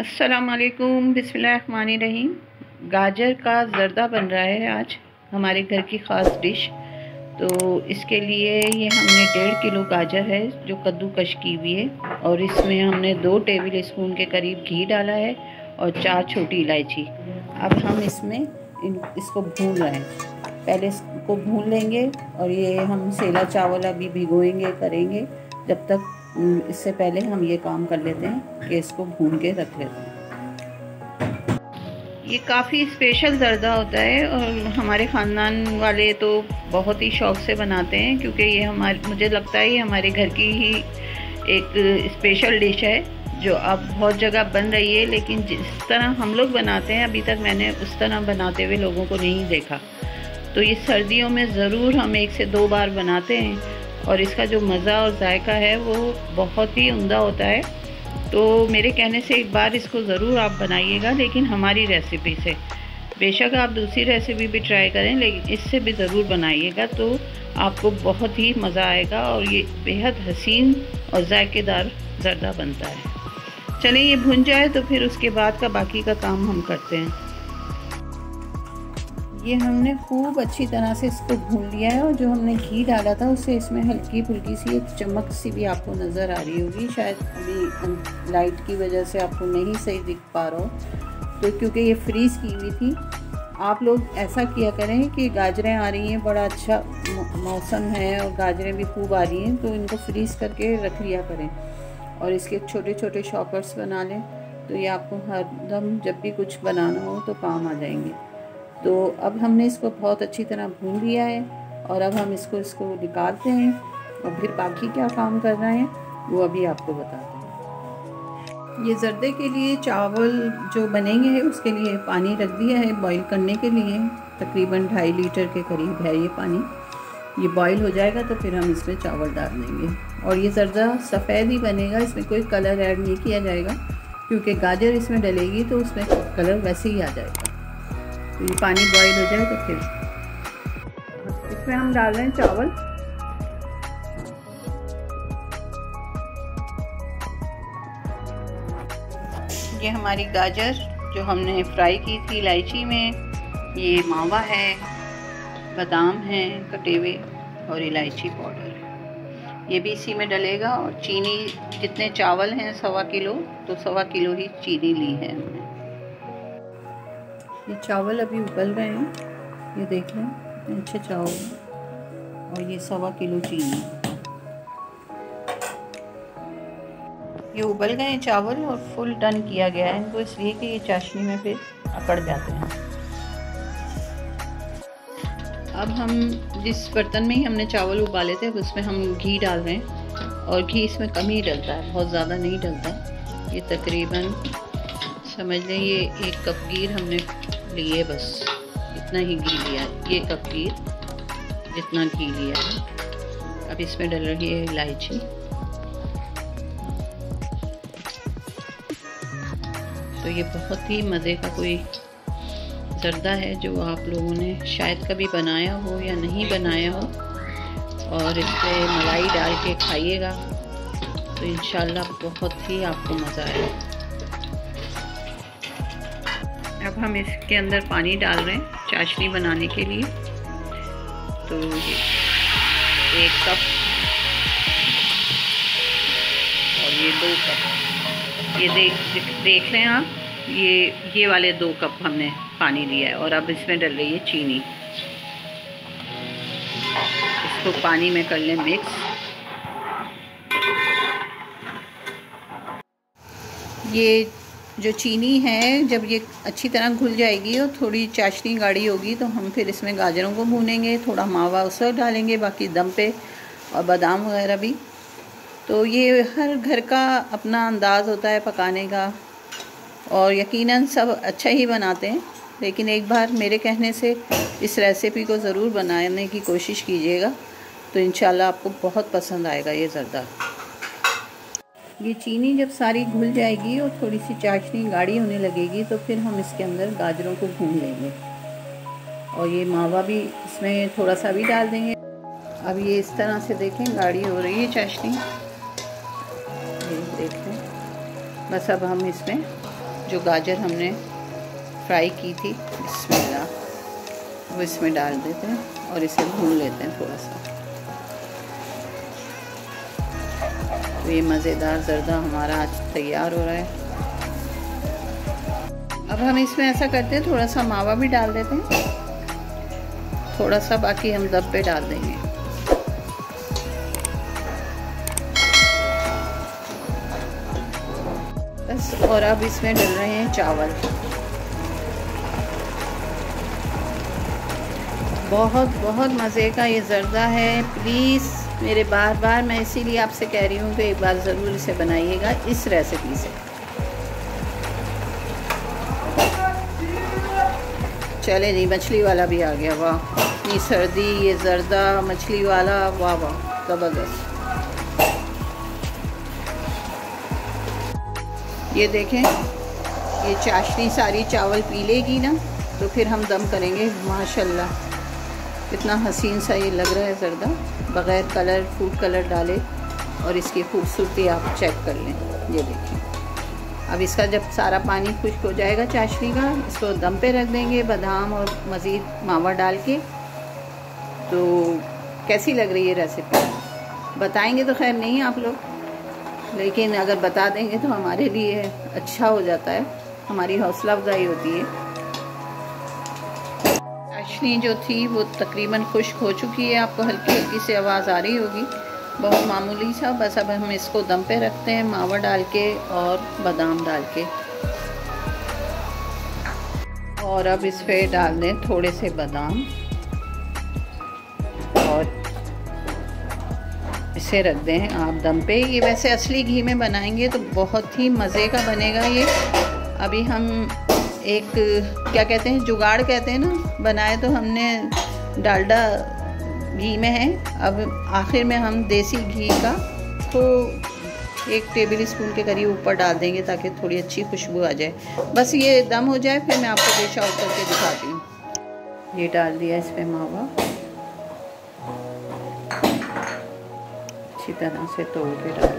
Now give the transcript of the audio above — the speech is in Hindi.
अस्सलामुअलैकुम, बिस्मिल्लाहिर्रहमानिर्रहीम। गाजर का ज़र्दा बन रहा है आज हमारे घर की ख़ास डिश। तो इसके लिए ये हमने 1.5 किलो गाजर है जो कद्दूकश की हुई है, और इसमें हमने 2 टेबल स्पून के करीब घी डाला है और 4 छोटी इलायची। अब हम इसमें इसको भून रहे हैं। पहले इसको भून लेंगे और ये हम सेला चावल अभी भिगोएंगे करेंगे। जब तक इससे पहले हम ये काम कर लेते हैं कि इसको भून के रख लेते हैं। ये काफ़ी स्पेशल ज़र्दा होता है और हमारे ख़ानदान वाले तो बहुत ही शौक़ से बनाते हैं, क्योंकि ये मुझे लगता है ये हमारे घर की ही एक स्पेशल डिश है जो अब बहुत जगह बन रही है, लेकिन जिस तरह हम लोग बनाते हैं अभी तक मैंने उस तरह बनाते हुए लोगों को नहीं देखा। तो ये सर्दियों में ज़रूर हम 1 से 2 बार बनाते हैं और इसका जो मज़ा और जायका है वो बहुत ही उम्दा होता है। तो मेरे कहने से एक बार इसको ज़रूर आप बनाइएगा, लेकिन हमारी रेसिपी से। बेशक आप दूसरी रेसिपी भी ट्राई करें, लेकिन इससे भी ज़रूर बनाइएगा तो आपको बहुत ही मज़ा आएगा और ये बेहद हसीन और जायकेदार ज़र्दा बनता है। चलें ये भुन जाए तो फिर उसके बाद का बाकी का काम हम करते हैं। ये हमने खूब अच्छी तरह से इसको भून लिया है और जो हमने घी डाला था उससे इसमें हल्की फुल्की सी एक चमक सी भी आपको नज़र आ रही होगी। शायद अभी लाइट की वजह से आपको नहीं सही दिख पा रहा हो, तो क्योंकि ये फ्रीज़ की हुई थी। आप लोग ऐसा किया करें कि गाजरें आ रही हैं, बड़ा अच्छा मौसम है और गाजरें भी खूब आ रही हैं, तो इनको फ्रीज़ करके रख लिया करें और इसके छोटे छोटे शॉपर्स बना लें, तो ये आपको हर दम जब भी कुछ बनाना हो तो काम आ जाएंगे। तो अब हमने इसको बहुत अच्छी तरह भून लिया है और अब हम इसको निकालते हैं और फिर बाकी क्या काम करना है वो अभी आपको बताते हैं। ये ज़र्दे के लिए चावल जो बनेंगे उसके लिए पानी रख दिया है बॉईल करने के लिए। तकरीबन 2.5 लीटर के करीब है ये पानी। ये बॉईल हो जाएगा तो फिर हम इसमें चावल डाल देंगे और ये ज़र्दा सफ़ेद ही बनेगा, इसमें कोई कलर ऐड नहीं किया जाएगा, क्योंकि गाजर इसमें डलेगी तो उसमें कलर वैसे ही आ जाएगा। तो ये पानी बॉईल हो जाए तो फिर इसमें हम डाल रहे हैं चावल। ये हमारी गाजर जो हमने फ्राई की थी इलायची में, ये मावा है, बादाम हैं कटे हुए और इलायची पाउडर, ये भी इसी में डलेगा। और चीनी जितने चावल हैं 1.25 किलो, तो 1.25 किलो ही चीनी ली है हमने। ये चावल अभी उबल रहे हैं, ये देख लें कितने अच्छे चावल हैं, और ये 1.25 किलो चीनी। ये उबल गए चावल और फुल डन किया गया है इनको, इसलिए कि ये चाशनी में फिर अकड़ जाते हैं। अब हम जिस बर्तन में ही हमने चावल उबाले थे उसमें हम घी डाल रहे हैं, और घी इसमें कम ही डलता है, बहुत ज़्यादा नहीं डलता। ये तकरीबन समझ लें ये 1 कप गीर हमने लिए, बस इतना ही घी लिया, ये कप गीर जितना घी लिया है। अब इसमें डल रही है इलायची, तो ये बहुत ही मज़े का कोई ज़र्दा है जो आप लोगों ने शायद कभी बनाया हो या नहीं बनाया हो, और इस पर मलाई डाल के खाइएगा तो इंशाल्लाह बहुत ही आपको मज़ा आएगा। अब हम इसके अंदर पानी डाल रहे हैं चाशनी बनाने के लिए। तो ये 1 कप और ये 2 कप, ये देख लें आप, ये वाले 2 कप हमने पानी लिया है। और अब इसमें डल रही है चीनी, इसको पानी में कर लें मिक्स। ये जो चीनी है जब ये अच्छी तरह घुल जाएगी और थोड़ी चाशनी गाढ़ी होगी तो हम फिर इसमें गाजरों को भूनेंगे, थोड़ा मावा उसको डालेंगे बाकी दम पे, और बादाम वगैरह भी। तो ये हर घर का अपना अंदाज़ होता है पकाने का, और यकीनन सब अच्छा ही बनाते हैं, लेकिन एक बार मेरे कहने से इस रेसिपी को ज़रूर बनाने की कोशिश कीजिएगा, तो इंशाल्लाह आपको बहुत पसंद आएगा ये ज़र्दा। ये चीनी जब सारी घुल जाएगी और थोड़ी सी चाशनी गाढ़ी होने लगेगी तो फिर हम इसके अंदर गाजरों को भून लेंगे, और ये मावा भी इसमें थोड़ा सा भी डाल देंगे। अब ये इस तरह से देखें गाढ़ी हो रही है चाशनी, ये देख लें। बस अब हम इसमें जो गाजर हमने फ्राई की थी, बिस्मिल्लाह, वो इसमें डाल देते हैं और इसे भून लेते हैं थोड़ा सा। तो ये मज़ेदार ज़र्दा हमारा आज तैयार हो रहा है। अब हम इसमें ऐसा करते हैं, थोड़ा सा मावा भी डाल देते हैं, थोड़ा सा, बाकी हम दम पे डाल देंगे। बस, और अब इसमें डल रहे हैं चावल। बहुत बहुत मज़े का ये ज़र्दा है। प्लीज़ मेरे बार मैं इसीलिए आपसे कह रही हूँ कि एक बार ज़रूर इसे बनाइएगा इस रेसिपी से। चले जी, मछली वाला भी आ गया। वाह, इतनी सर्दी, ये ज़र्दा मछली वाला, वाह वाह, ज़बरदस्त। ये देखें, ये चाशनी सारी चावल पी लेगी ना, तो फिर हम दम करेंगे। माशाल्लाह कितना हसीन सा ये लग रहा है ज़र्दा, बग़ैर कलर, फूड कलर डाले, और इसकी खूबसूरती आप चेक कर लें। ये देखिए, अब इसका जब सारा पानी खुश्क हो जाएगा चाशनी का, इसको दम पे रख देंगे बादाम और मज़ीद मावा डाल के। तो कैसी लग रही है रेसिपी? बताएंगे तो खैर नहीं आप लोग, लेकिन अगर बता देंगे तो हमारे लिए अच्छा हो जाता है, हमारी हौसला अफजाई होती है। चाशनी जो थी वो तकरीबन खुश्क हो चुकी है, आपको हल्की हल्की सी आवाज़ आ रही होगी, बहुत मामूली सा। बस अब हम इसको दम पे रखते हैं मावा डाल के और बादाम डाल के, और अब इस पे डाल दें थोड़े से बादाम और इसे रख दें आप दम पे। ये वैसे असली घी में बनाएंगे तो बहुत ही मज़े का बनेगा ये। अभी हम एक, क्या कहते हैं, जुगाड़ कहते हैं ना, बनाए तो हमने डालडा घी में है। अब आखिर में हम देसी घी का तो 1 टेबल स्पून के करीब ऊपर डाल देंगे ताकि थोड़ी अच्छी खुशबू आ जाए। बस ये दम हो जाए, फिर मैं आपको डिश आउट करके दिखाती हूँ। ये डाल दिया इस पर मावा, अच्छी तरह से तोड़ के डाल